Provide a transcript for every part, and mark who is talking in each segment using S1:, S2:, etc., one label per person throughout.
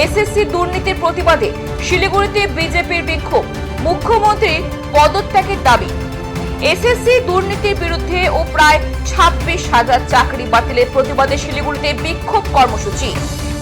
S1: SSC দুর্নীতির প্রতিবাদে শিলিগুড়িতে বিজেপির বিক্ষোভ, মুখ্যমন্ত্রীর পদত্যাগের দাবি। এসএসসি দুর্নীতির বিরুদ্ধে ও প্রায় 26,000 চাকরি বাতিলের প্রতিবাদে শিলিগুড়িতে বিক্ষোভ কর্মসূচি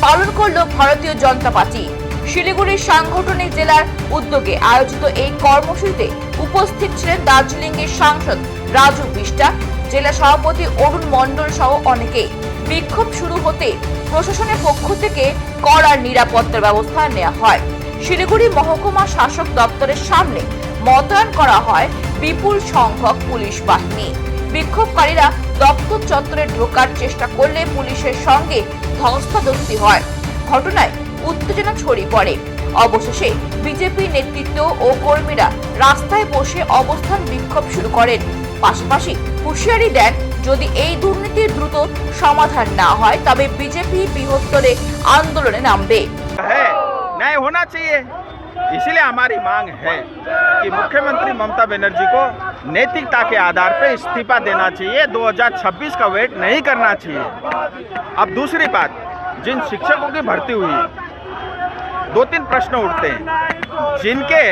S1: পালন করল ভারতীয় জনতা পার্টি। শিলিগুড়ির সাংগঠনিক জেলার উদ্যোগে আয়োজিত এই কর্মসূচিতে উপস্থিত ছিলেন দার্জিলিংয়ের সাংসদ রাজু বিষ্টা, জেলা সভাপতি অরুণ মণ্ডল সহ অনেকেই। বিক্ষোভ শুরু হতে প্রশাসনের পক্ষ থেকে কড়া নিরাপত্তার ব্যবস্থা নেওয়া হয়। শিলিগুড়ি মহকুমা শাসক দপ্তরের সামনে মোতায়েন করা হয় বিপুল সংখ্যক পুলিশ বাহিনী। বিক্ষোভকারীরা দপ্তর চত্বরে ঢোকার চেষ্টা করলে পুলিশের সঙ্গে ধস্তাধস্তি হয়। ঘটনায় উত্তেজনা ছড়িয়ে পড়ে। অবশেষে বিজেপি নেতৃত্ব ও কর্মীরা রাস্তায় বসে অবস্থান বিক্ষোভ শুরু করেন। পাশাপাশি হুঁশিয়ারি দেন, যদি এই দুর্নীতির দ্রুত সমাধান না হয় তবে বিজেপি বৃহত্তরে আন্দোলনে নামবে।
S2: न्याय होना चाहिए, इसलिए हमारी मांग है कि मुख्यमंत्री ममता बनर्जी को नैतिकता के आधार पर इस्तीफा देना चाहिए। 2026 का वेट नहीं करना चाहिए। अब दूसरी बात, जिन शिक्षकों की भर्ती हुई, 2-3 प्रश्न उठते हैं जिनके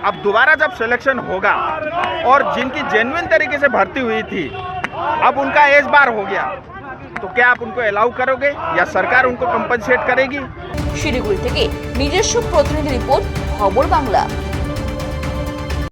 S2: अब दोबारा जब सिलेक्शन होगा और जिनकी जेन्युइन तरीके से भर्ती हुई थी, अब उनका एज बार हो गया, तो क्या आप उनको अलाउ करोगे या सरकार उनको कंपनसेट करेगी?
S1: শিলিগুড়ি থেকে নিজস্ব প্রতিনিধি রিপোর্ট, খবর বাংলা।